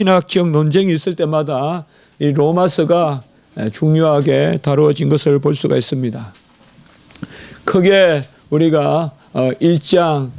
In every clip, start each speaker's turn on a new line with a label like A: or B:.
A: 신학적 논쟁이 있을 때마다 이 로마서가 중요하게 다루어진 것을 볼 수가 있습니다. 크게 우리가 1장,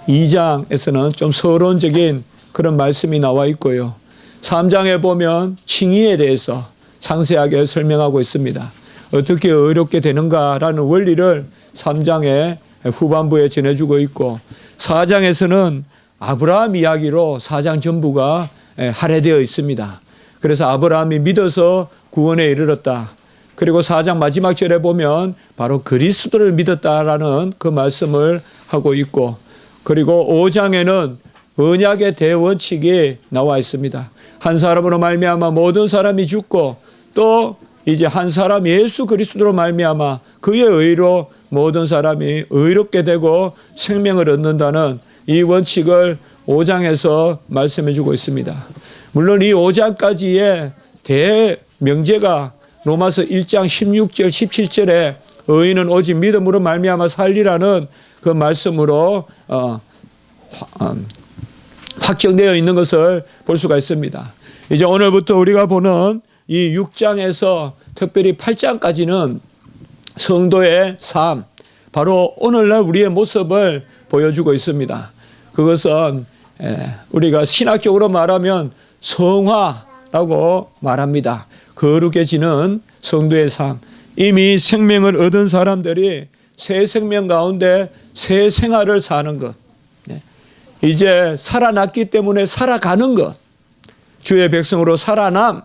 A: 2장에서는 좀 서론적인 그런 말씀이 나와 있고요. 3장에 보면 칭의에 대해서 상세하게 설명하고 있습니다. 어떻게 의롭게 되는가라는 원리를 3장의 후반부에 전해주고 있고, 4장에서는 아브라함 이야기로 4장 전부가 할애되어 있습니다. 그래서 아브라함이 믿어서 구원에 이르렀다. 그리고 4장 마지막 절에 보면 바로 그리스도를 믿었다라는 그 말씀을 하고 있고, 그리고 5장에는 언약의 대원칙이 나와 있습니다. 한 사람으로 말미암아 모든 사람이 죽고, 또 이제 한 사람 예수 그리스도로 말미암아 그의 의로 모든 사람이 의롭게 되고 생명을 얻는다는 이 원칙을 5장에서 말씀해 주고 있습니다. 물론 이 5장까지의 대명제가 로마서 1장 16절 17절에 의인은 오직 믿음으로 말미암아 살리라는 그 말씀으로 확정되어 있는 것을 볼 수가 있습니다. 이제 오늘부터 우리가 보는 이 6장에서 특별히 8장까지는 성도의 삶, 바로 오늘날 우리의 모습을 보여주고 있습니다. 그것은 우리가 신학적으로 말하면 성화라고 말합니다. 거룩해지는 성도의 삶. 이미 생명을 얻은 사람들이 새 생명 가운데 새 생활을 사는 것. 이제 살아났기 때문에 살아가는 것. 주의 백성으로 살아남.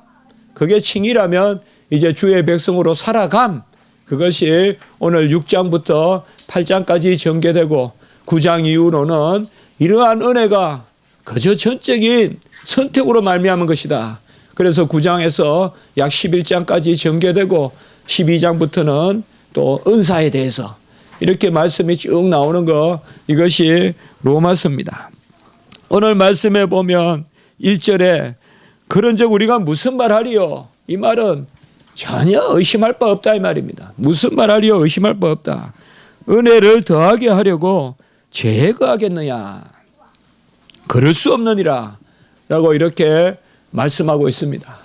A: 그게 칭의라면 이제 주의 백성으로 살아감. 그것이 오늘 6장부터 8장까지 전개되고 9장 이후로는 이러한 은혜가 그저 전적인 선택으로 말미암은 것이다. 그래서 9장에서 약 11장까지 전개되고 12장부터는 또 은사에 대해서 이렇게 말씀이 쭉 나오는 거, 이것이 로마서입니다. 오늘 말씀에 보면 1절에 그런즉 우리가 무슨 말하리요? 이 말은 전혀 의심할 바 없다 이 말입니다. 무슨 말하리요? 의심할 바 없다. 은혜를 더하게 하려고 제거하겠느냐? 그럴 수 없느니라 라고 이렇게 말씀하고 있습니다.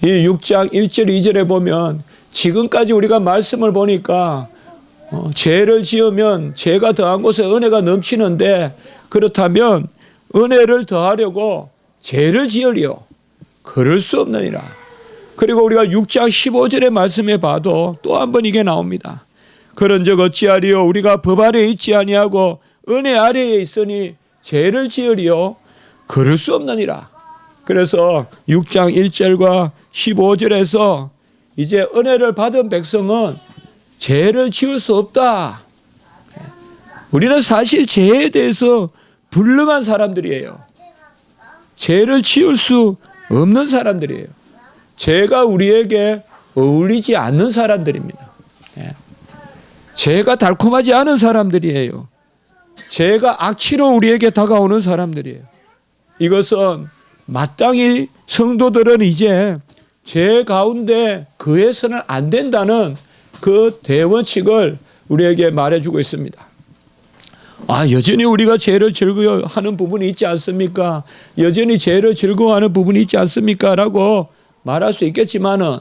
A: 이 6장 1절 2절에 보면 지금까지 우리가 말씀을 보니까 죄를 지으면 죄가 더한 곳에 은혜가 넘치는데, 그렇다면 은혜를 더하려고 죄를 지으리요? 그럴 수 없느니라. 그리고 우리가 6장 15절의 말씀에 봐도 또 한 번 이게 나옵니다. 그런즉 어찌하리요? 우리가 법 아래에 있지 아니하고 은혜 아래에 있으니 죄를 지으리요? 그럴 수 없느니라. 그래서 6장 1절과 15절에서 이제 은혜를 받은 백성은 죄를 지을 수 없다. 우리는 사실 죄에 대해서 불능한 사람들이에요. 죄를 지을 수 없는 사람들이에요. 죄가 우리에게 어울리지 않는 사람들입니다. 죄가 달콤하지 않은 사람들이에요. 죄가 악취로 우리에게 다가오는 사람들이에요. 이것은 마땅히 성도들은 이제 죄 가운데 거해서는 안 된다는 그 대원칙을 우리에게 말해주고 있습니다. 여전히 우리가 죄를 즐거워하는 부분이 있지 않습니까? 여전히 죄를 즐거워하는 부분이 있지 않습니까? 라고 말할 수 있겠지만은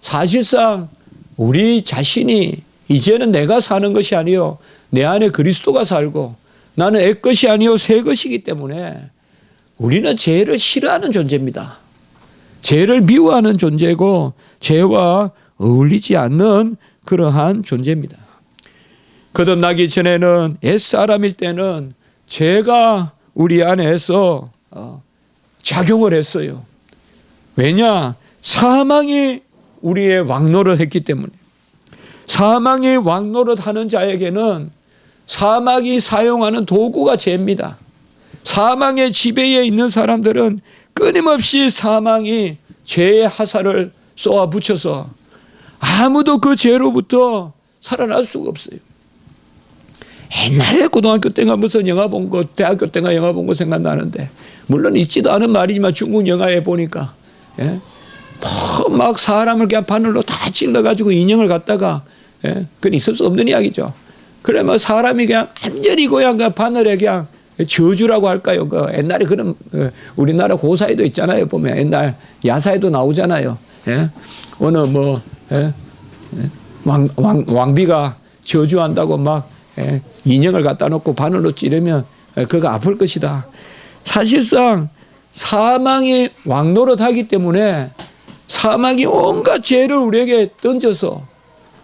A: 사실상 우리 자신이 이제는 내가 사는 것이 아니요 내 안에 그리스도가 살고 나는 옛것이 아니요 새 것이기 때문에 우리는 죄를 싫어하는 존재입니다. 죄를 미워하는 존재고 죄와 어울리지 않는 그러한 존재입니다. 거듭나기 전에는 옛사람일 때는 죄가 우리 안에서 작용을 했어요. 왜냐? 사망이 우리의 왕노릇 했기 때문에. 사망이 왕노릇 하는 자에게는 사망이 사용하는 도구가 죄입니다. 사망의 지배에 있는 사람들은 끊임없이 사망이 죄의 하살을 쏘아 붙여서 아무도 그 죄로부터 살아날 수가 없어요. 옛날에 고등학교 때가 무슨 영화 본 거, 대학교 때가 영화 본 거 생각나는데, 물론 있지도 않은 말이지만 중국 영화에 보니까 막 사람을 그냥 바늘로 다 찔러가지고 인형을 갖다가 그건 있을 수 없는 이야기죠. 그러면 사람이 그냥 완전히 그냥 바늘에 그냥 저주라고 할까요? 그 옛날에 그런 우리나라 고사에도 있잖아요. 보면 옛날 야사에도 나오잖아요. 예? 어느 뭐 왕비가 저주한다고 막 인형을 갖다 놓고 바늘로 찌르면 그거 아플 것이다. 사실상 사망이 왕노릇하기 때문에 사망이 온갖 죄를 우리에게 던져서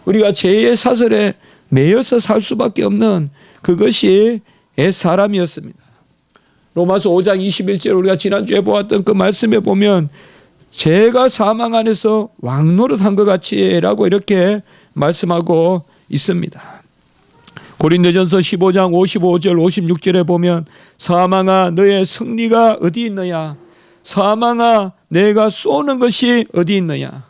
A: 우리가 죄의 사슬에 매여서 살 수밖에 없는 그것이 옛사람이었습니다. 로마서 5장 21절 우리가 지난주에 보았던 그 말씀에 보면 죄가 사망 안에서 왕노릇한 것 같이라고 이렇게 말씀하고 있습니다. 고린도전서 15장 55절 56절에 보면 사망아 너의 승리가 어디 있느냐, 사망아 내가 쏘는 것이 어디 있느냐,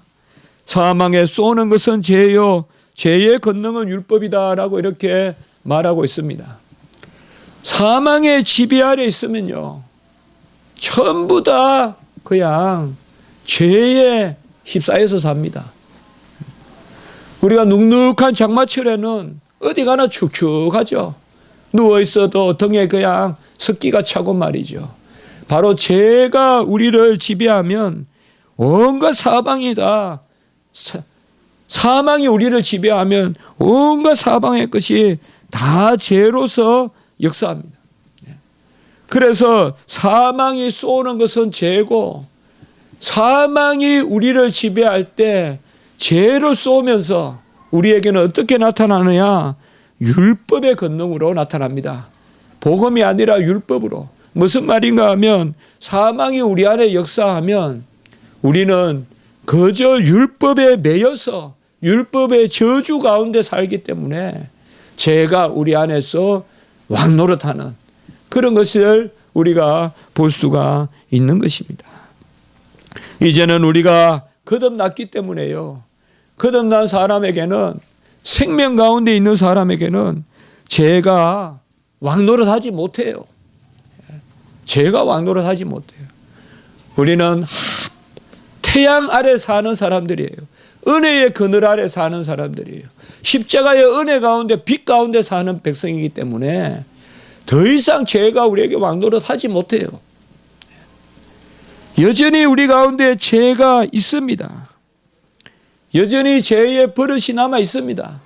A: 사망에 쏘는 것은 죄요 죄의 권능은 율법이다라고 이렇게 말하고 있습니다. 사망의 지배 아래 있으면요 전부 다 그냥 죄에 휩싸여서 삽니다. 우리가 눅눅한 장마철에는 어디 가나 축축하죠. 누워있어도 등에 그냥 습기가 차고 말이죠. 바로 죄가 우리를 지배하면 온갖 사방이다. 사망이 우리를 지배하면 온갖 사방의 것이 다 죄로서 역사합니다. 그래서 사망이 쏘는 것은 죄고 사망이 우리를 지배할 때 죄를 쏘면서 우리에게는 어떻게 나타나느냐? 율법의 권능으로 나타납니다. 복음이 아니라 율법으로. 무슨 말인가 하면 사망이 우리 안에 역사하면 우리는 그저 율법에 매여서 율법의 저주 가운데 살기 때문에 죄가 우리 안에서 왕노릇하는 그런 것을 우리가 볼 수가 있는 것입니다. 이제는 우리가 거듭났기 때문에요. 거듭난 사람에게는 생명 가운데 있는 사람에게는 죄가 왕노릇하지 못해요. 죄가 왕노릇하지 못해요. 우리는 태양 아래 사는 사람들이에요. 은혜의 그늘 아래 사는 사람들이에요. 십자가의 은혜 가운데 빛 가운데 사는 백성이기 때문에 더 이상 죄가 우리에게 왕노릇하지 못해요. 여전히 우리 가운데 죄가 있습니다. 여전히 죄의 버릇이 남아 있습니다.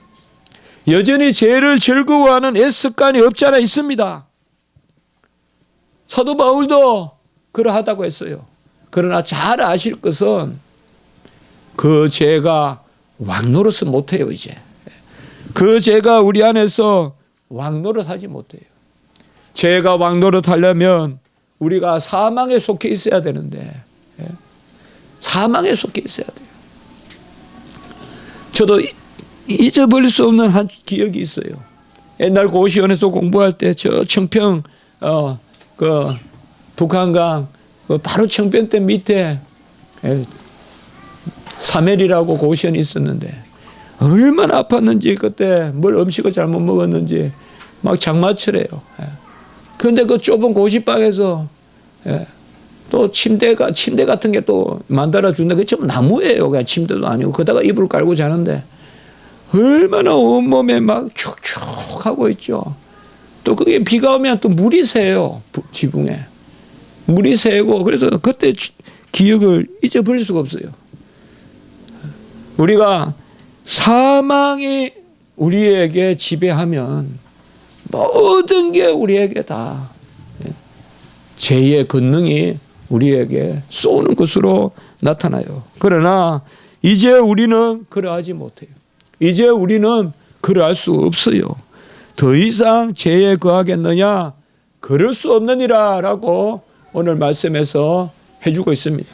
A: 여전히 죄를 즐거워하는 애습관이 없지 않아 있습니다. 사도 바울도 그러하다고 했어요. 그러나 잘 아실 것은 그 죄가 왕노릇은 못해요. 이제 그 죄가 우리 안에서 왕노릇하지 못해요. 죄가 왕노릇하려면 우리가 사망에 속해 있어야 되는데 사망에 속해 있어야 돼요. 저도 잊어버릴 수 없는 한 기억이 있어요. 옛날 고시원에서 공부할 때 저 청평 그 북한강 그 바로 청평댐 밑에 사멜이라고 고시원이 있었는데 얼마나 아팠는지 그때 뭘 음식을 잘못 먹었는지 막 장마철에요. 그런데 그 좁은 고시방에서 또 침대 같은 게 또 만들어 준다. 그게 좀 나무예요. 그냥 침대도 아니고 거기다가 이불 깔고 자는데 얼마나 온몸에 막 축축하고 있죠. 또 그게 비가 오면 또 물이 새요. 지붕에 물이 새고 그래서 그때 기억을 잊어버릴 수가 없어요. 우리가 사망이 우리에게 지배하면 모든 게 우리에게 다 죄의 권능이 우리에게 쏘는 것으로 나타나요. 그러나 이제 우리는 그러하지 못해요. 이제 우리는 그러할 수 없어요. 더 이상 죄에 거하겠느냐? 그럴 수 없느니라 라고 오늘 말씀에서 해주고 있습니다.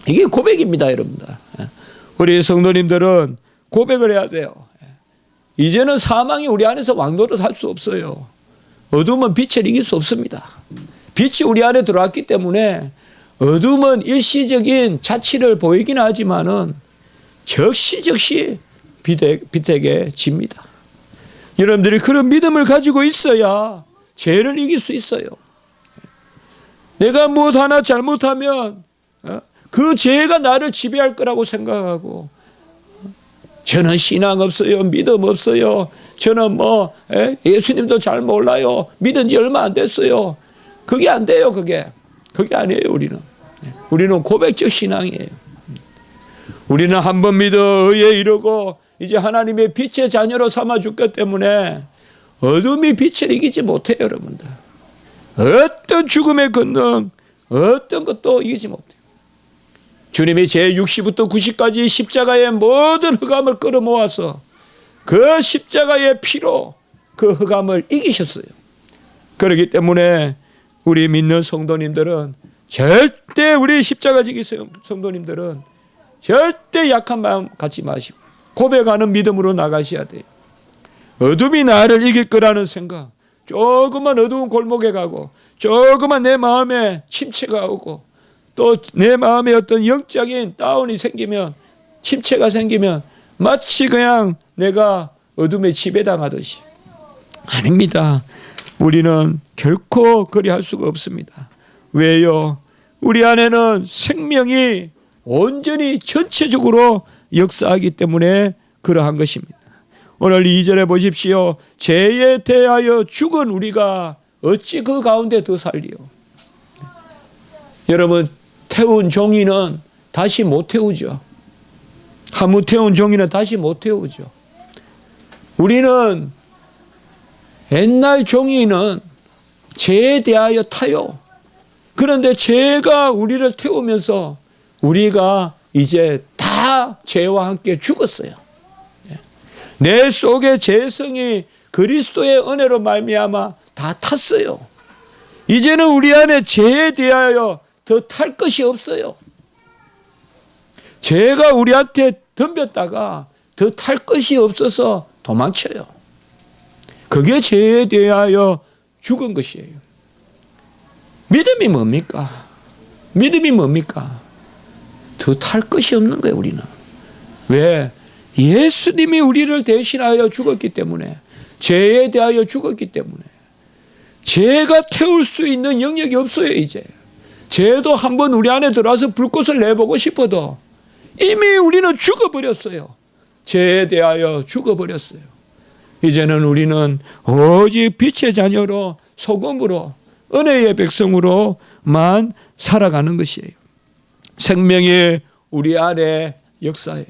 A: 이게 고백입니다, 여러분들. 우리 성도님들은 고백을 해야 돼요. 이제는 사망이 우리 안에서 왕노릇 할 수 없어요. 어둠은 빛을 이길 수 없습니다. 빛이 우리 안에 들어왔기 때문에 어둠은 일시적인 자취를 보이긴 하지만은 즉시 빛에게 집니다. 여러분들이 그런 믿음을 가지고 있어야 죄를 이길 수 있어요. 내가 무엇 하나 잘못하면 그 죄가 나를 지배할 거라고 생각하고 저는 신앙 없어요. 믿음 없어요. 저는 예수님도 잘 몰라요. 믿은 지 얼마 안 됐어요. 그게 안 돼요. 그게 아니에요. 우리는 고백적 신앙이에요. 우리는 한 번 믿어 의에 이르고 이제 하나님의 빛의 자녀로 삼아 주기 때문에 어둠이 빛을 이기지 못해요. 여러분들, 어떤 죽음의 권능, 어떤 것도 이기지 못해요. 주님이 제60부터 90까지 십자가의 모든 흑암을 끌어모아서 그 십자가의 피로 그 흑암을 이기셨어요. 그렇기 때문에 우리 믿는 성도님들은 절대, 우리 십자가지기 성도님들은 절대 약한 마음 갖지 마시고 고백하는 믿음으로 나가셔야 돼요. 어둠이 나를 이길 거라는 생각, 조금만 어두운 골목에 가고 조금만 내 마음에 침체가 오고 또 내 마음에 어떤 영적인 다운이 생기면, 침체가 생기면 마치 그냥 내가 어둠에 지배당하듯이. 아닙니다. 우리는 결코 그리할 수가 없습니다. 왜요? 우리 안에는 생명이 온전히 전체적으로 역사하기 때문에 그러한 것입니다. 오늘 2절에 보십시오. 죄에 대하여 죽은 우리가 어찌 그 가운데 더 살리요. 여러분, 태운 종이는 다시 못 태우죠. 하무 태운 종이는 다시 못 태우죠. 우리는, 옛날 종이는 죄에 대하여 타요. 그런데 죄가 우리를 태우면서 우리가 이제 다 죄와 함께 죽었어요. 내 속의 죄성이 그리스도의 은혜로 말미암아 다 탔어요. 이제는 우리 안에 죄에 대하여 더 탈 것이 없어요. 죄가 우리한테 덤볐다가 더 탈 것이 없어서 도망쳐요. 그게 죄에 대하여 죽은 것이에요. 믿음이 뭡니까? 믿음이 뭡니까? 더 탈 것이 없는 거예요. 우리는. 왜? 예수님이 우리를 대신하여 죽었기 때문에, 죄에 대하여 죽었기 때문에 죄가 태울 수 있는 영역이 없어요. 이제 죄도 한번 우리 안에 들어와서 불꽃을 내보고 싶어도 이미 우리는 죽어버렸어요. 죄에 대하여 죽어버렸어요. 이제는 우리는 오직 빛의 자녀로, 소금으로, 은혜의 백성으로만 살아가는 것이에요. 생명이 우리 안에 역사예요.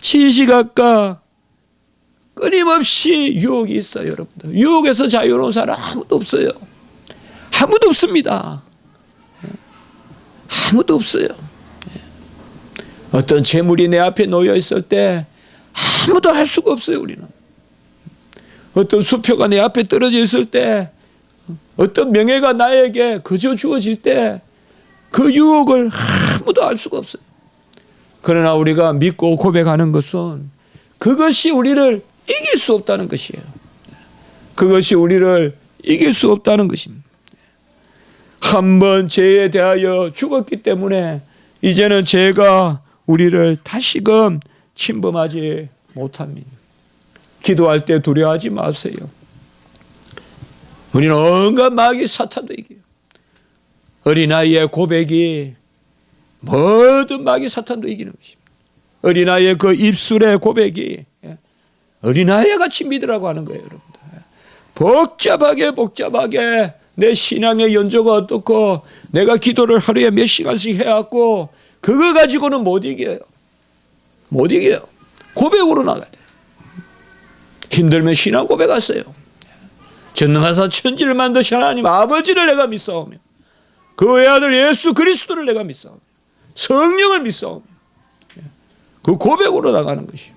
A: 시시각각 끊임없이 유혹이 있어요. 여러분들, 유혹에서 자유로운 사람 아무도 없어요. 아무도 없습니다. 아무도 없어요. 어떤 재물이 내 앞에 놓여 있을 때 아무도 할 수가 없어요. 우리는 어떤 수표가 내 앞에 떨어져 있을 때, 어떤 명예가 나에게 그저 주어질 때 그 유혹을 아무도 알 수가 없어요. 그러나 우리가 믿고 고백하는 것은 그것이 우리를 이길 수 없다는 것이에요. 그것이 우리를 이길 수 없다는 것입니다. 한번 죄에 대하여 죽었기 때문에 이제는 죄가 우리를 다시금 침범하지 못합니다. 기도할 때 두려워하지 마세요. 우리는 온갖 마귀 사탄도 이겨요. 어린아이의 고백이 모든 마귀 사탄도 이기는 것입니다. 어린아이의 그 입술의 고백이 어린아이 같이 믿으라고 하는 거예요. 여러분들, 복잡하게 내 신앙의 연조가 어떻고 내가 기도를 하루에 몇 시간씩 해왔고 그거 가지고는 못 이겨요. 못 이겨요. 고백으로 나가야 돼요. 힘들면 신앙 고백하세요. 전능하사 천지를 만드신 하나님 아버지를 내가 믿사오며 그 외아들 예수 그리스도를 내가 믿사오며 성령을 믿사오며 그 고백으로 나가는 것이에요.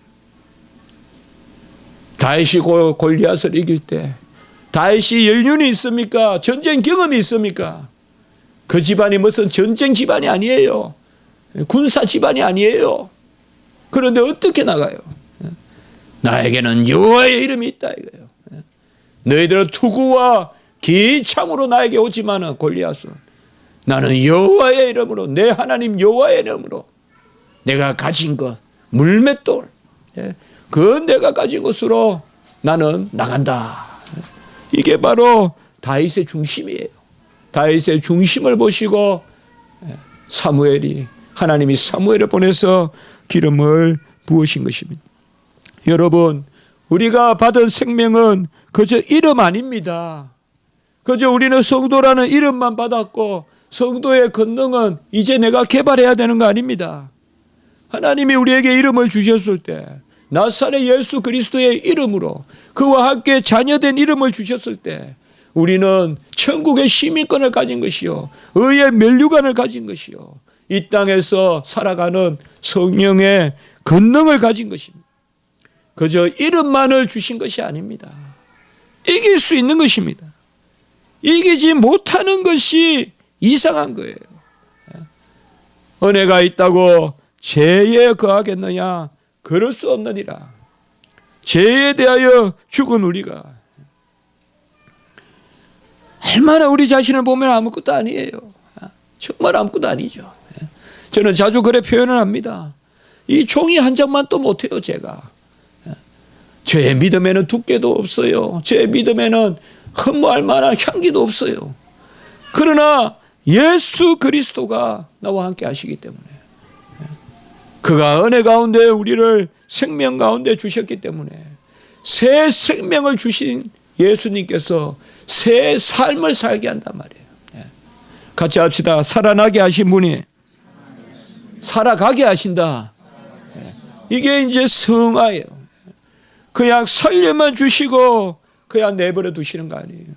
A: 다윗이 골리앗을 이길 때 다윗이 연륜이 있습니까? 전쟁 경험이 있습니까? 그 집안이 무슨 전쟁 집안이 아니에요. 군사 집안이 아니에요. 그런데 어떻게 나가요? 나에게는 여호와의 이름이 있다 이거예요. 너희들은 투구와 긴 창으로 나에게 오지만은 골리앗은 나는 여호와의 이름으로, 내 하나님 여호와의 이름으로 내가 가진 것, 물맷돌, 그 내가 가진 것으로 나는 나간다. 이게 바로 다윗의 중심이에요. 다윗의 중심을 보시고 하나님이 사무엘을 보내서 기름을 부으신 것입니다. 여러분, 우리가 받은 생명은 그저 이름 아닙니다. 그저 우리는 성도라는 이름만 받았고 성도의 권능은 이제 내가 개발해야 되는 거 아닙니다. 하나님이 우리에게 이름을 주셨을 때 나사렛 예수 그리스도의 이름으로 그와 함께 자녀된 이름을 주셨을 때 우리는 천국의 시민권을 가진 것이요 의의 면류관을 가진 것이요 이 땅에서 살아가는 성령의 권능을 가진 것입니다. 그저 이름만을 주신 것이 아닙니다. 이길 수 있는 것입니다. 이기지 못하는 것이 이상한 거예요. 은혜가 있다고 죄에 거하겠느냐? 그럴 수 없느니라. 죄에 대하여 죽은 우리가 얼마나 우리 자신을 보면 아무것도 아니에요. 정말 아무것도 아니죠. 저는 자주 그래 표현을 합니다. 이 종이 한 장만 또 못해요, 제가. 제 믿음에는 두께도 없어요. 제 믿음에는 흠모할 만한 향기도 없어요. 그러나 예수 그리스도가 나와 함께 하시기 때문에 그가 은혜 가운데 우리를 생명 가운데 주셨기 때문에 새 생명을 주신 예수님께서 새 삶을 살게 한단 말이에요. 같이 합시다. 살아나게 하신 분이 살아가게 하신다. 이게 이제 성화예요. 그냥 살려만 주시고 그냥 내버려 두시는 거 아니에요.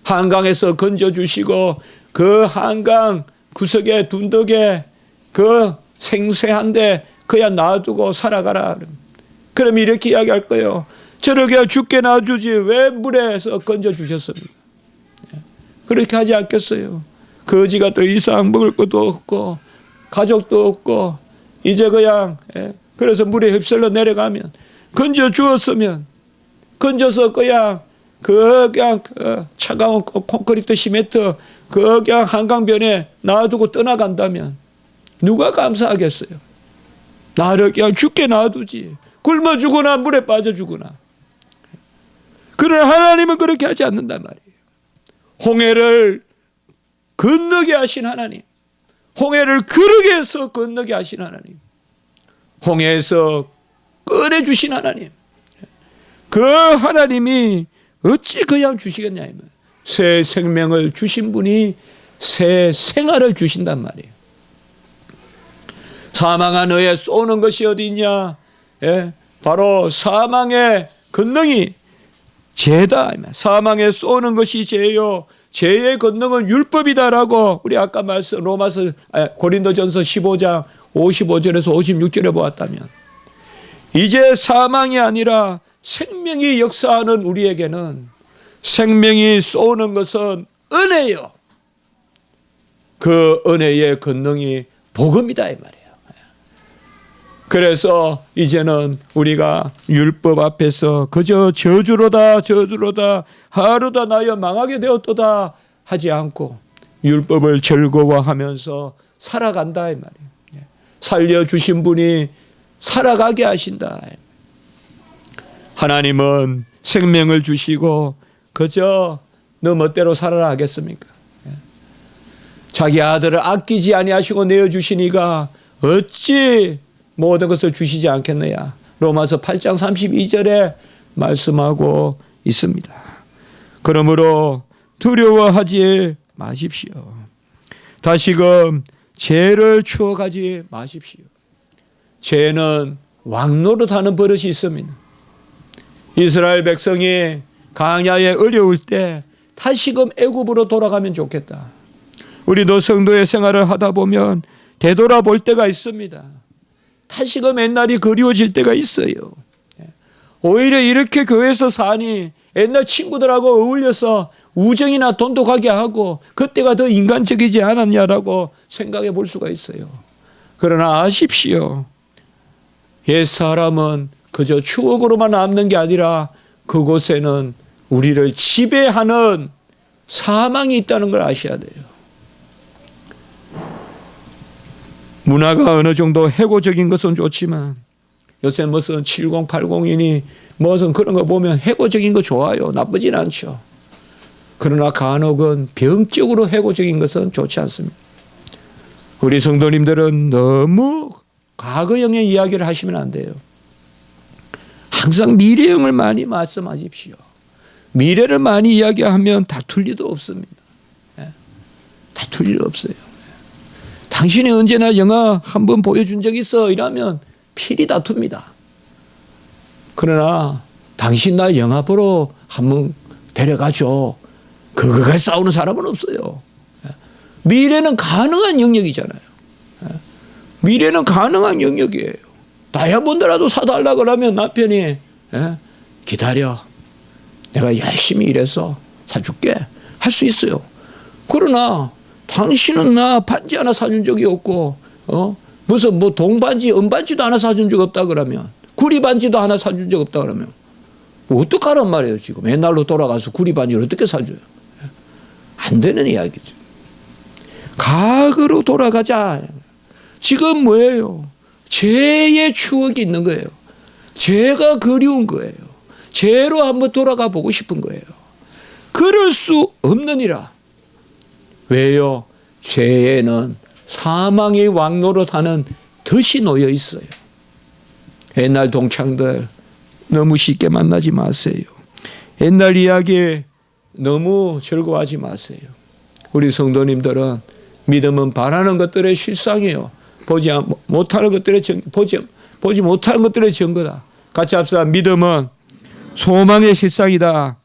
A: 한강에서 건져 주시고 그 한강 구석에 둔덕에 그 생새한데 그냥 놔두고 살아가라. 그럼 이렇게 이야기할 거예요. 저를 그냥 죽게 놔주지 왜 물에서 건져 주셨습니까? 그렇게 하지 않겠어요. 거지가 더 이상 먹을 것도 없고 가족도 없고 이제 그냥 그래서 물에 휩쓸려 내려가면 건져 주었으면 건져서 그냥 그냥 차가운 콘크리트 시멘트 그냥 한강변에 놔두고 떠나간다면 누가 감사하겠어요? 나를 그냥 죽게 놔두지 굶어 죽거나 물에 빠져 죽거나. 그러나 하나님은 그렇게 하지 않는단 말이에요. 홍해를 건너게 하신 하나님, 홍해를 그르게해서 건너게 하신 하나님, 홍해에서 꺼내주신 하나님, 그 하나님이 어찌 그냥 주시겠냐. 새 생명을 주신 분이 새 생활을 주신단 말이에요. 사망한 너에 쏘는 것이 어디 있냐? 바로 사망의 권능이 죄다. 사망에 쏘는 것이 죄요. 죄의 권능은 율법이다라고 우리 아까 말씀 고린도전서 15장 55절에서 56절에 보았다면 이제 사망이 아니라 생명이 역사하는 우리에게는 생명이 쏘는 것은 은혜요. 그 은혜의 권능이 복음이다 이 말이에요. 그래서 이제는 우리가 율법 앞에서 그저 저주로다 하루다 나여 망하게 되었도다 하지 않고 율법을 즐거워하면서 살아간다 이 말이에요. 살려주신 분이 살아가게 하신다. 하나님은 생명을 주시고 그저 너 멋대로 살아라 하겠습니까? 자기 아들을 아끼지 아니하시고 내어주시니가 어찌 모든 것을 주시지 않겠느냐. 로마서 8장 32절에 말씀하고 있습니다. 그러므로 두려워하지 마십시오. 다시금 죄를 추억하지 마십시오. 죄는 왕노릇하는 버릇이 있습니다. 이스라엘 백성이 광야에 어려울 때 다시금 애굽으로 돌아가면 좋겠다. 우리도 성도의 생활을 하다 보면 되돌아볼 때가 있습니다. 다시금 옛날이 그리워질 때가 있어요. 오히려 이렇게 교회에서 사니 옛날 친구들하고 어울려서 우정이나 돈독하게 하고 그때가 더 인간적이지 않았냐라고 생각해 볼 수가 있어요. 그러나 아십시오. 옛사람은 그저 추억으로만 남는 게 아니라 그곳에는 우리를 지배하는 사망이 있다는 걸 아셔야 돼요. 문화가 어느 정도 해고적인 것은 좋지만 요새 무슨 7080이니 무슨 그런 거 보면 해고적인 거 좋아요. 나쁘진 않죠. 그러나 간혹은 병적으로 해고적인 것은 좋지 않습니다. 우리 성도님들은 너무 과거형의 이야기를 하시면 안 돼요. 항상 미래형을 많이 말씀하십시오. 미래를 많이 이야기하면 다툴 일도 없습니다. 다툴 일 없어요. 당신이 언제나 영화 한번 보여준 적 있어? 이러면 필히 다툽니다. 그러나 당신 나 영화 보러 한번 데려가죠. 그거가 싸우는 사람은 없어요. 미래는 가능한 영역이잖아요. 미래는 가능한 영역이에요. 다이아몬드라도 사달라 그러면 남편이 기다려. 내가 열심히 일해서 사줄게. 할 수 있어요. 그러나 당신은 나 반지 하나 사준 적이 없고 무슨 뭐 동반지 은반지도 하나 사준 적 없다 그러면 구리반지도 하나 사준 적 없다 그러면 어떡하란 말이에요. 지금 옛날로 돌아가서 구리반지를 어떻게 사줘요. 안 되는 이야기죠. 과거로 돌아가자. 지금 뭐예요? 죄의 추억이 있는 거예요. 죄가 그리운 거예요. 죄로 한번 돌아가 보고 싶은 거예요. 그럴 수 없느니라. 왜요? 죄에는 사망의 왕노릇하는 덫이 놓여 있어요. 옛날 동창들 너무 쉽게 만나지 마세요. 옛날 이야기에 너무 즐거워하지 마세요. 우리 성도님들은 믿음은 바라는 것들의 실상이에요. 보지 못하는 것들의 보지 못하는 것들의 증거다. 같이 합시다. 믿음은 소망의 실상이다.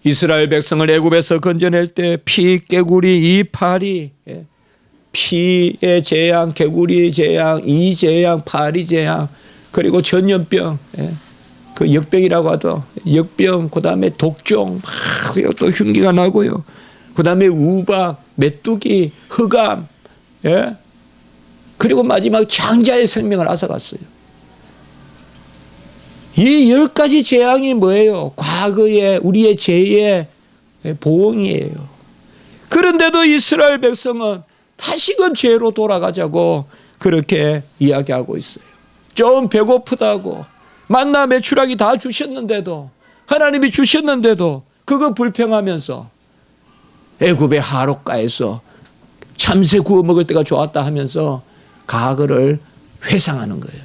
A: 이스라엘 백성을 애굽에서 건져낼 때 피, 개구리, 이파리, 피의 재앙, 개구리 재앙, 이 재앙, 파리 재앙, 그리고 전염병, 그 역병이라고 하죠. 역병, 그 다음에 독종, 막 또 흉기가 나고요. 그 다음에 우박, 메뚜기, 흑암, 그리고 마지막 장자의 생명을 앗아갔어요. 이 10가지 재앙이 뭐예요? 과거의 우리의 죄의 보응이에요. 그런데도 이스라엘 백성은 다시금 죄로 돌아가자고 그렇게 이야기하고 있어요. 좀 배고프다고 만나 메추라기 다 주셨는데도 하나님이 주셨는데도 그거 불평하면서 애굽의 하롯가에서 참새 구워 먹을 때가 좋았다 하면서 과거를 회상하는 거예요.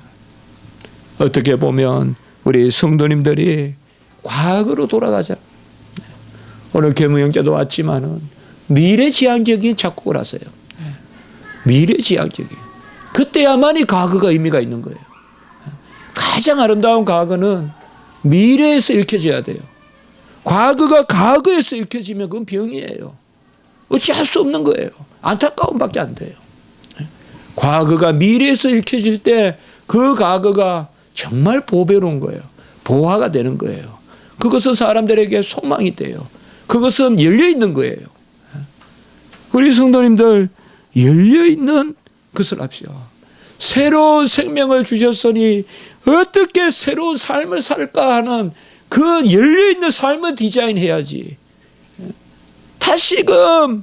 A: 어떻게 보면 우리 성도님들이 과거로 돌아가자. 오늘 계무형제도 왔지만은 미래지향적인 작곡을 하세요. 미래지향적인. 그때야만이 과거가 의미가 있는 거예요. 가장 아름다운 과거는 미래에서 읽혀져야 돼요. 과거가 과거에서 읽혀지면 그건 병이에요. 어찌할 수 없는 거예요. 안타까움밖에 안 돼요. 과거가 미래에서 읽혀질 때 그 과거가 정말 보배로운 거예요. 보화가 되는 거예요. 그것은 사람들에게 소망이 돼요. 그것은 열려있는 거예요. 우리 성도님들 열려있는 것을 합시다. 새로운 생명을 주셨으니 어떻게 새로운 삶을 살까 하는 그 열려있는 삶을 디자인해야지. 다시금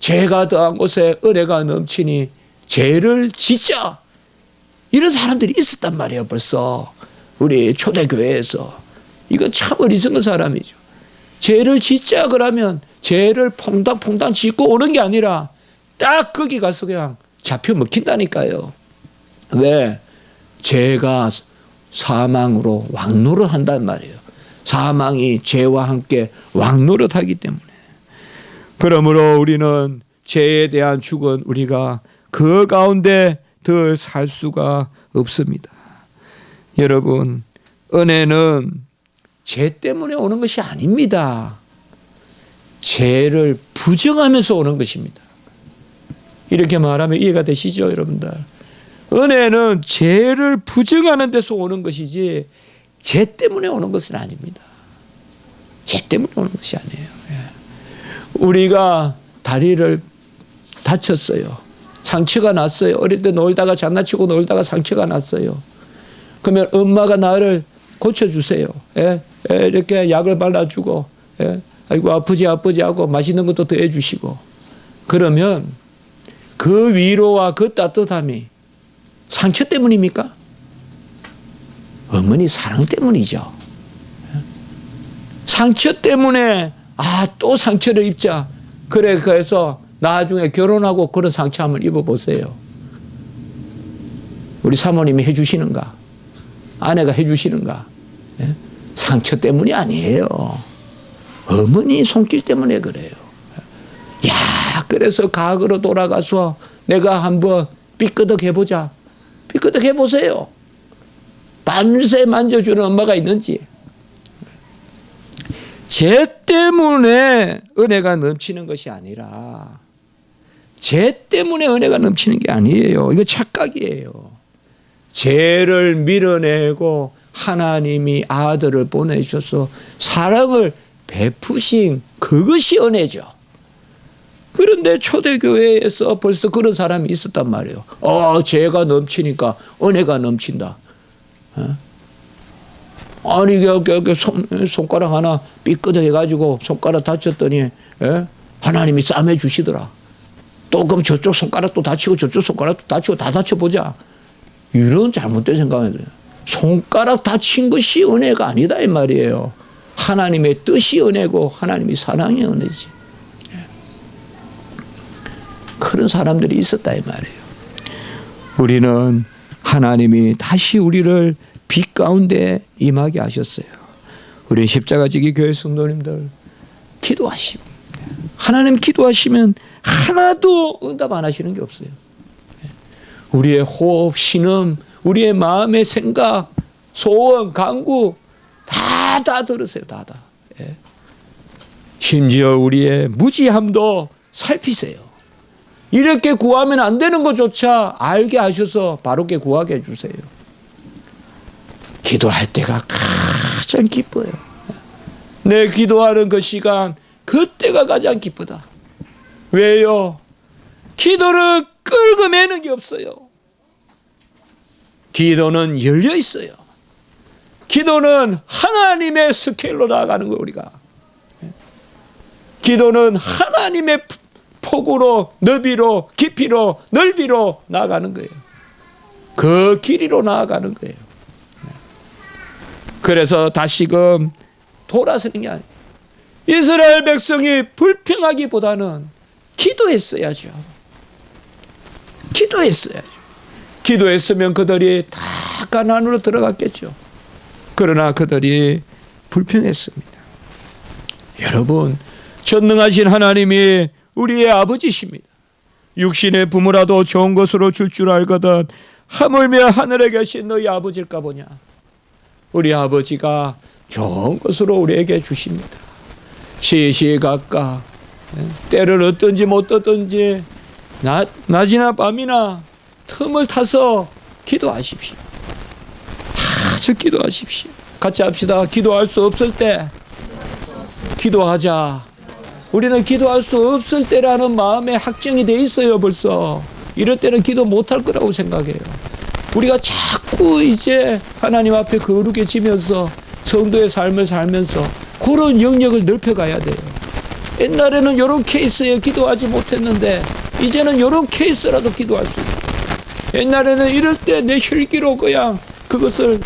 A: 죄가 더한 곳에 은혜가 넘치니 죄를 짓자. 이런 사람들이 있었단 말이에요. 벌써 우리 초대교회에서. 이건 참 어리석은 사람이죠. 죄를 짓자 그러면 죄를 퐁당퐁당 짓고 오는 게 아니라 딱 거기 가서 그냥 잡혀 먹힌다니까요. 왜? 죄가 사망으로 왕노릇 한단 말이에요. 사망이 죄와 함께 왕노릇 하기 때문에. 그러므로 우리는 죄에 대한 죽은 우리가 그 가운데 더 살 수가 없습니다. 여러분, 은혜는 죄 때문에 오는 것이 아닙니다. 죄를 부정하면서 오는 것입니다. 이렇게 말하면 이해가 되시죠, 여러분들? 은혜는 죄를 부정하는 데서 오는 것이지 죄 때문에 오는 것은 아닙니다. 죄 때문에 오는 것이 아니에요. 우리가 다리를 다쳤어요. 상처가 났어요. 어릴 때 놀다가 장난치고 놀다가 상처가 났어요. 그러면 엄마가 나를 고쳐주세요. 이렇게 약을 발라주고 아이고 아프지 하고 맛있는 것도 더 해주시고 그러면 그 위로와 그 따뜻함이 상처 때문입니까? 어머니 사랑 때문이죠. 상처 때문에 또 상처를 입자. 그래서 나중에 결혼하고 그런 상처 한번 입어보세요. 우리 사모님이 해주시는가? 아내가 해주시는가? 예? 상처 때문이 아니에요. 어머니 손길 때문에 그래요. 야, 그래서 과거로 돌아가서 내가 한번 삐끄덕 해보자. 삐끄덕 해보세요. 밤새 만져주는 엄마가 있는지. 죄 때문에 은혜가 넘치는 것이 아니라 죄 때문에 은혜가 넘치는 게 아니에요. 이거 착각이에요. 죄를 밀어내고 하나님이 아들을 보내셔서 사랑을 베푸신 그것이 은혜죠. 그런데 초대교회에서 벌써 그런 사람이 있었단 말이에요. 죄가 넘치니까 은혜가 넘친다. 아니 손가락 하나 삐끗해 가지고 손가락 다쳤더니 하나님이 싸매 주시더라. 또 그럼 저쪽 손가락도 다치고 저쪽 손가락도 다치고 다 다쳐보자. 이런 잘못된 생각은 손가락 다친 것이 은혜가 아니다 이 말이에요. 하나님의 뜻이 은혜고 하나님이 사랑이 은혜지. 그런 사람들이 있었다 이 말이에요. 우리는 하나님이 다시 우리를 빛 가운데 임하게 하셨어요. 우리 십자가지기 교회 성도님들 기도하시고 하나님 기도하시면 하나도 응답 안 하시는 게 없어요. 우리의 호흡, 신음, 우리의 마음의 생각, 소원, 간구 다 들으세요. 다. 예. 심지어 우리의 무지함도 살피세요. 이렇게 구하면 안 되는 것조차 알게 하셔서 바로게 구하게 해주세요. 기도할 때가 가장 기뻐요. 내 기도하는 그 시간, 그때가 가장 기쁘다. 왜요? 기도를 끌고 매는 게 없어요. 기도는 열려 있어요. 기도는 하나님의 스케일로 나아가는 거예요, 우리가. 기도는 하나님의 폭으로, 너비로, 깊이로, 넓이로 나아가는 거예요. 그 길이로 나아가는 거예요. 그래서 다시금 돌아서는 게 아니에요. 이스라엘 백성이 불평하기보다는 기도했어야죠. 기도했으면 그들이 다 가나안으로 들어갔겠죠. 그러나 그들이 불평했습니다. 여러분, 전능하신 하나님이 우리의 아버지십니다. 육신의 부모라도 좋은 것으로 줄 알거든 하물며 하늘에 계신 너희 아버지일까 보냐. 우리 아버지가 좋은 것으로 우리에게 주십니다. 시시각각 때를 얻든지 못 얻든지 낮이나 밤이나 틈을 타서 기도하십시오. 아주 기도하십시오. 같이 합시다. 기도할 수 없을 때 기도하자. 우리는 기도할 수 없을 때라는 마음에 확정이 돼 있어요. 벌써 이럴 때는 기도 못할 거라고 생각해요. 우리가 자꾸 이제 하나님 앞에 거룩해지면서 성도의 삶을 살면서 그런 영역을 넓혀가야 돼요. 옛날에는 이런 케이스에 기도하지 못했는데 이제는 이런 케이스라도 기도할 수 있어요. 옛날에는 이럴 때 내 혈기로 그냥 그것을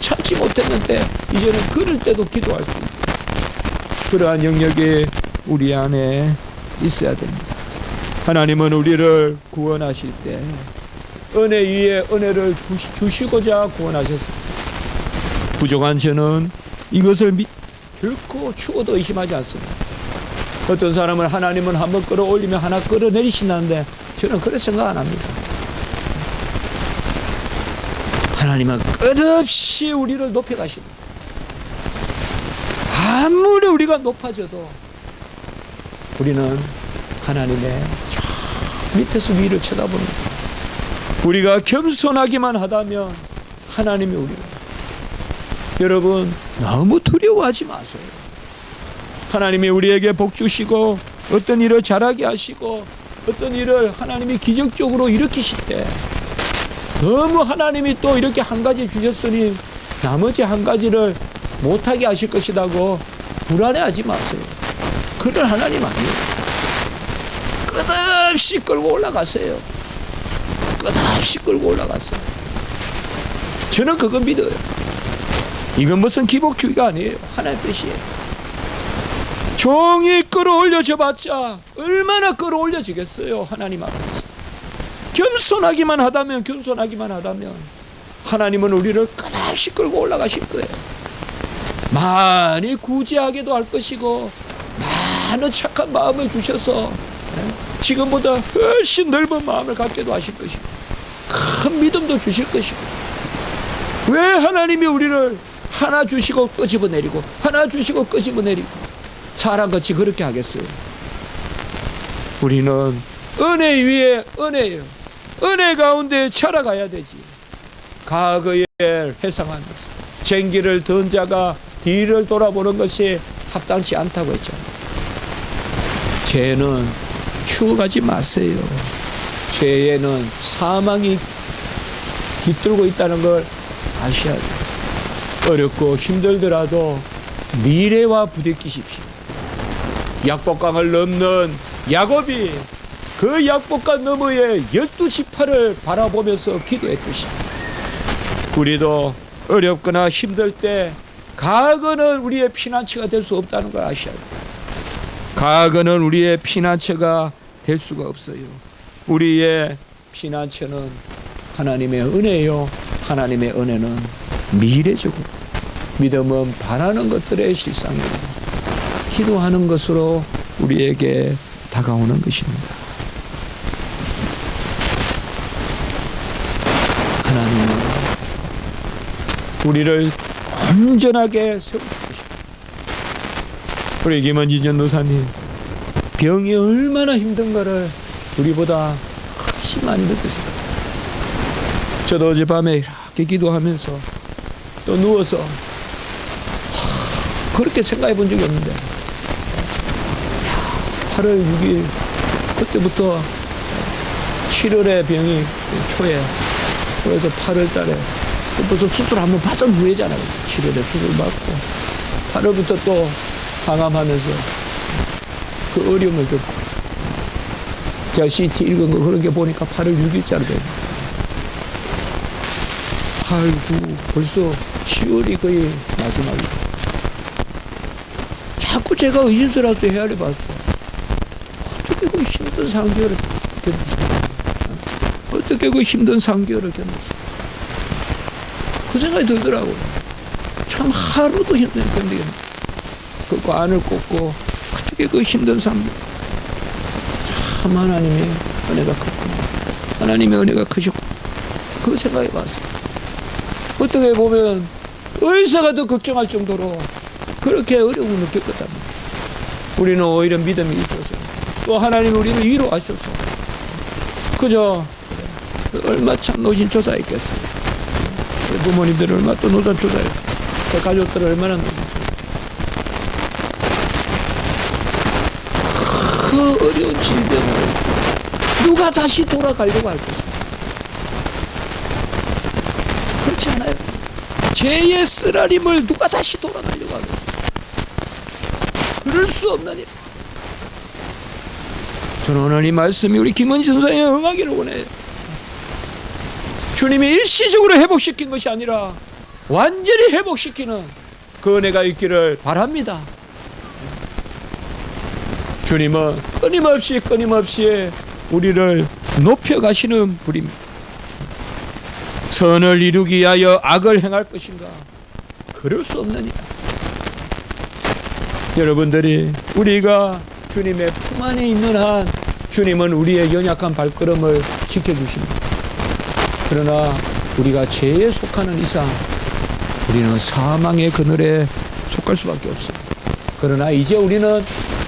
A: 참지 못했는데 이제는 그럴 때도 기도할 수 있어요. 그러한 영역이 우리 안에 있어야 됩니다. 하나님은 우리를 구원하실 때 은혜 위에 은혜를 주시고자 구원하셨습니다. 부족한 저는 이것을 결코 추워도 의심하지 않습니다. 어떤 사람은 하나님은 한번 끌어올리면 하나 끌어내리신다는데 저는 그렇게 생각 안 합니다. 하나님은 끝없이 우리를 높여가십니다. 아무리 우리가 높아져도 우리는 하나님의 저 밑에서 위를 쳐다보는 거예요. 우리가 겸손하기만 하다면 하나님이 우리를. 여러분 너무 두려워하지 마세요. 하나님이 우리에게 복 주시고 어떤 일을 잘하게 하시고 어떤 일을 하나님이 기적적으로 일으키실 때 너무 하나님이 또 이렇게 한 가지 주셨으니 나머지 한 가지를 못하게 하실 것이라고 불안해하지 마세요. 그런 하나님 아니에요. 끝없이 끌고 올라가세요. 끝없이 끌고 올라가세요. 저는 그거 믿어요. 이건 무슨 기복주의가 아니에요. 하나님 뜻이에요. 종이 끌어올려져 봤자 얼마나 끌어올려지겠어요. 하나님 앞에서 겸손하기만 하다면 하나님은 우리를 끝없이 끌고 올라가실 거예요. 많이 구제하게도 할 것이고 많은 착한 마음을 주셔서 지금보다 훨씬 넓은 마음을 갖게도 하실 것이고 큰 믿음도 주실 것이고. 왜 하나님이 우리를 하나 주시고 끄집어내리고 하나 주시고 끄집어내리고 사람같이 그렇게 하겠어요? 우리는 은혜 위에 은혜예요. 은혜 가운데 살아가야 되지. 과거에 회상하면서 쟁기를 든 자가 뒤를 돌아보는 것이 합당치 않다고 했잖아요. 죄는 추억하지 마세요. 죄에는 사망이 깃들고 있다는 걸 아셔야 돼요. 어렵고 힘들더라도 미래와 부딪히십시오. 약복강을 넘는 야곱이 그 약복강 너머에 12지파를 바라보면서 기도했듯이 우리도 어렵거나 힘들 때 과거는 우리의 피난처가 될 수 없다는 걸 아셔야 돼요. 과거는 우리의 피난처가 될 수가 없어요. 우리의 피난처는 하나님의 은혜요. 하나님의 은혜는 미래적으로, 믿음은 바라는 것들의 실상이고 기도하는 것으로 우리에게 다가오는 것입니다. 하나님은 우리를 온전하게 세우실 것입니다. 우리 김원진 전도사님 병이 얼마나 힘든가를 우리보다 훨씬 많이 느꼈어요. 저도 어젯밤에 이렇게 기도하면서 또 누워서 그렇게 생각해 본 적이 없는데 8월 6일 그때부터 7월에 병이 초에 그래서 8월 달에 벌써 수술 한번 받은 후에잖아요. 7월에 수술 받고 8월부터 또 항암하면서 그 어려움을 겪고 제가 CT 읽은 거 그런 게 보니까 8월 6일자로 돼요. 8, 9 벌써 10월이 거의 마지막이에요. 자꾸 제가 의심스러워서 헤아려 봤어. 어떻게 그 힘든 3개월을 견뎠어? 어떻게 그 힘든 3개월을 견뎠어? 그 생각이 들더라고요. 참 하루도 힘든 견디겠네. 그 안을 꽂고 어떻게 그 힘든 3개월. 참 하나님의 은혜가 컸구나. 하나님의 은혜가 크셨구나. 그 생각이 봤어요. 어떻게 보면 의사가 더 걱정할 정도로 그렇게 어려움을 느꼈거든요. 우리는 오히려 믿음이 있어서 또 하나님 우리를 위로하셔서 그저 얼마 참 노신초사했겠어요. 부모님들 얼마 또 노산초사했고 가족들 얼마나 노산초사. 그 어려운 질병을 누가 다시 돌아가려고 할 것이야. 그렇지 않아요? 죄의 쓰라림을 누가 다시 돌아가려고 하겠어요? 그럴 수 없는 일. 저는 오늘 이 말씀이 우리 김원진 선생에 응하기를 원해요. 주님이 일시적으로 회복시킨 것이 아니라 완전히 회복시키는 그 은혜가 있기를 바랍니다. 주님은 끊임없이 우리를 높여가시는 분입니다. 선을 이루기 위하여 악을 행할 것인가? 그럴 수 없는 일. 여러분들이 우리가 주님의 품 안에 있는 한 주님은 우리의 연약한 발걸음을 지켜주십니다. 그러나 우리가 죄에 속하는 이상 우리는 사망의 그늘에 속할 수밖에 없습니다. 그러나 이제 우리는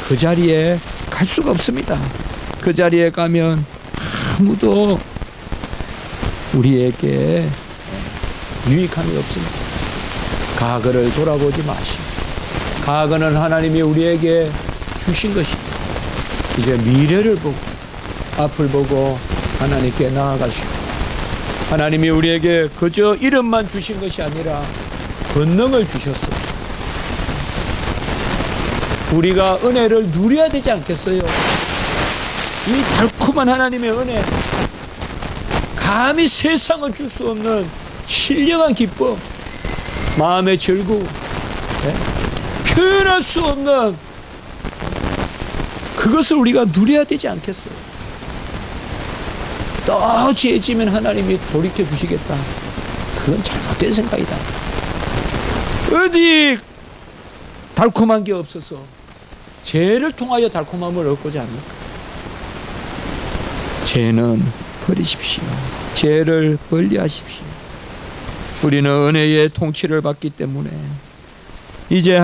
A: 그 자리에 갈 수가 없습니다. 그 자리에 가면 아무도 우리에게 유익함이 없습니다. 과거를 돌아보지 마시고 과거는 하나님이 우리에게 주신 것입니다. 이제 미래를 보고 앞을 보고 하나님께 나아가시고 하나님이 우리에게 그저 이름만 주신 것이 아니라 권능을 주셨습니다. 우리가 은혜를 누려야 되지 않겠어요? 이 달콤한 하나님의 은혜, 감히 세상을 줄 수 없는 신령한 기쁨, 마음의 즐거움, 표현할 수 없는 그것을 우리가 누려야 되지 않겠어요? 또 죄지면 하나님이 돌이켜 주시겠다. 그건 잘못된 생각이다. 어디 달콤한 게 없어서 죄를 통하여 달콤함을 얻고자 합니까? 죄는 버리십시오. 죄를 멀리하십시오. 우리는 은혜의 통치를 받기 때문에 이제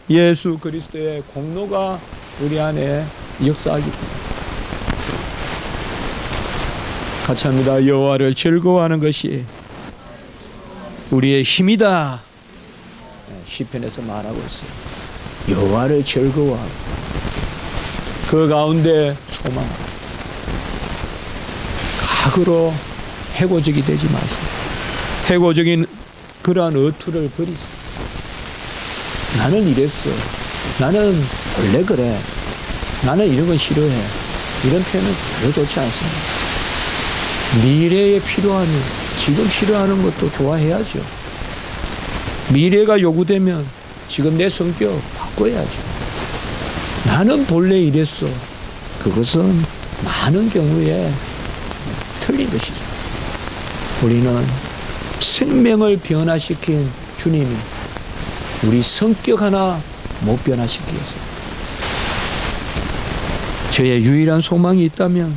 A: 예수 그리스도의 공로가 우리 안에 역사하기 때문에 같이 합니다. 여호와를 즐거워하는 것이 우리의 힘이다. 시편에서 말하고 있어요. 여호와를 즐거워하고 그 가운데 소망하고 각으로 해고적이 되지 마세요. 해고적인 그러한 어투를 버리세요. 나는 이랬어. 나는 원래 그래. 나는 이런 건 싫어해. 이런 표현은 별로 좋지 않습니다. 미래에 필요하면 지금 싫어하는 것도 좋아해야죠. 미래가 요구되면 지금 내 성격 바꿔야죠. 나는 본래 이랬어. 그것은 많은 경우에 틀린 것이죠. 우리는 생명을 변화시킨 주님이 우리 성격 하나 못 변화시키겠어요. 저의 유일한 소망이 있다면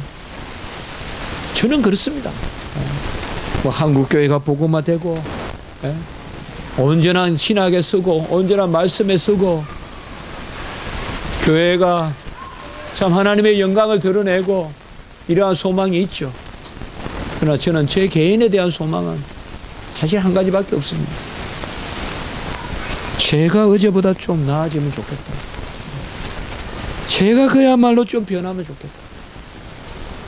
A: 저는 그렇습니다. 뭐 한국교회가 복음화되고 언제나 신학에 쓰고 언제나 말씀에 쓰고 교회가 참 하나님의 영광을 드러내고 이러한 소망이 있죠. 그러나 저는 제 개인에 대한 소망은 사실 한 가지밖에 없습니다. 제가 어제보다 좀 나아지면 좋겠다. 제가 그야말로 좀 변하면 좋겠다.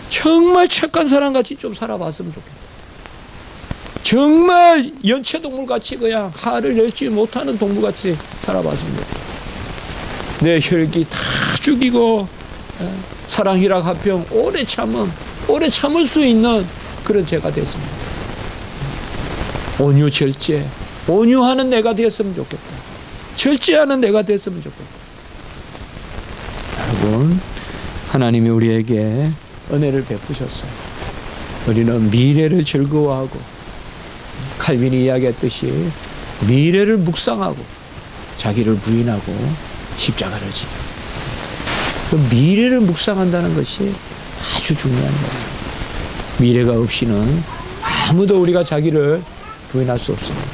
A: 정말 착한 사람같이 좀 살아봤으면 좋겠다. 정말 연체동물같이 그냥 화를 내지 못하는 동물같이 살아봤으면 좋겠다. 내 혈기 다 죽이고 사랑이라 합병 오래 참을 수 있는 그런 제가 됐습니다. 온유 절제 온유하는 내가 됐으면 좋겠다. 절제하는 내가 됐으면 좋겠다. 여러분 하나님이 우리에게 은혜를 베푸셨어요. 우리는 미래를 즐거워하고 칼빈이 이야기했듯이 미래를 묵상하고 자기를 부인하고 십자가를 지고 그 미래를 묵상한다는 것이 아주 중요한 거예요. 미래가 없이는 아무도 우리가 자기를 부인할 수 없습니다.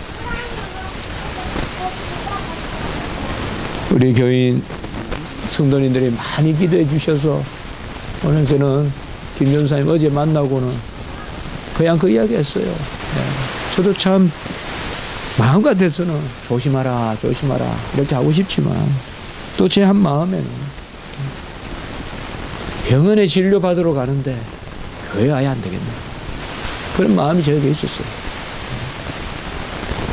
A: 우리 교인 성도님들이 많이 기도해 주셔서 오늘 저는 김 전사님 어제 만나고는 그냥 그 이야기 했어요. 저도 참 마음 같아서는 조심하라 이렇게 하고 싶지만 또 제 한 마음에는 병원에 진료받으러 가는데 교회 와야 안 되겠네. 그런 마음이 저에게 있었어요.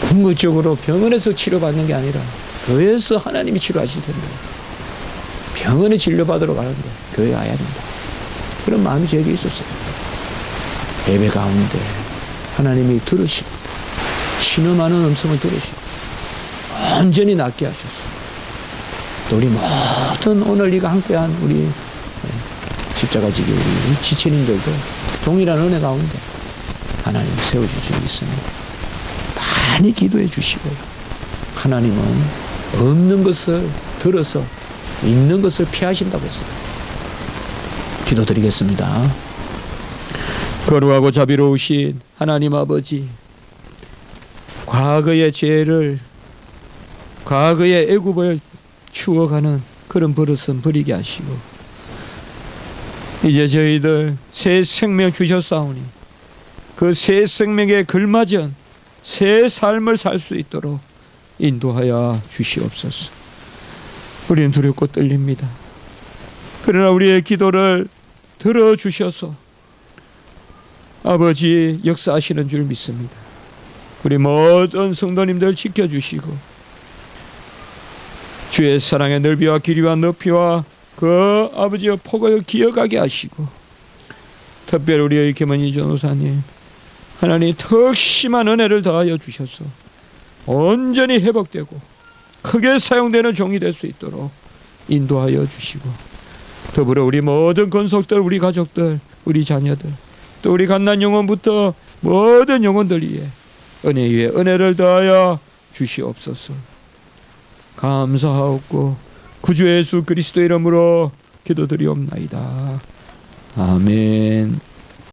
A: 궁극적으로 병원에서 치료받는 게 아니라 교회에서 하나님이 치료하실 텐데 병원에 진료받으러 가는데 교회 와야 된다. 그런 마음이 저에게 있었어요. 예배 가운데 하나님이 들으시고 신음하는 음성을 들으시고 온전히 낫게 하셨어요. 또 우리 모든 오늘 이가 함께한 우리 십자가지기 우리 지체님들도 동일한 은혜 가운데 하나님이 세워줄 줄 믿습니다. 많이 기도해 주시고요. 하나님은 없는 것을 들어서 있는 것을 피하신다고 했습니다. 기도드리겠습니다. 거룩하고 자비로우신 하나님 아버지, 과거의 죄를, 과거의 애굽을 추억하는 그런 버릇은 버리게 하시고 이제 저희들 새 생명 주셨사오니 그 새 생명에 걸맞은 새 삶을 살 수 있도록 인도하여 주시옵소서. 우리는 두렵고 떨립니다. 그러나 우리의 기도를 들어주셔서 아버지 역사하시는 줄 믿습니다. 우리 모든 성도님들 지켜주시고 주의 사랑의 넓이와 길이와 높이와 그 아버지의 폭을 기억하게 하시고 특별히 우리의 김은희 전도사님 하나님 더 심한 은혜를 더하여 주셔서 온전히 회복되고 크게 사용되는 종이 될 수 있도록 인도하여 주시고 더불어 우리 모든 권속들, 우리 가족들, 우리 자녀들, 또 우리 갓난 영혼부터 모든 영혼들 위해 은혜 위에 은혜를 더하여 주시옵소서. 감사하옵고 구주 예수 그리스도 이름으로 기도드리옵나이다. 아멘.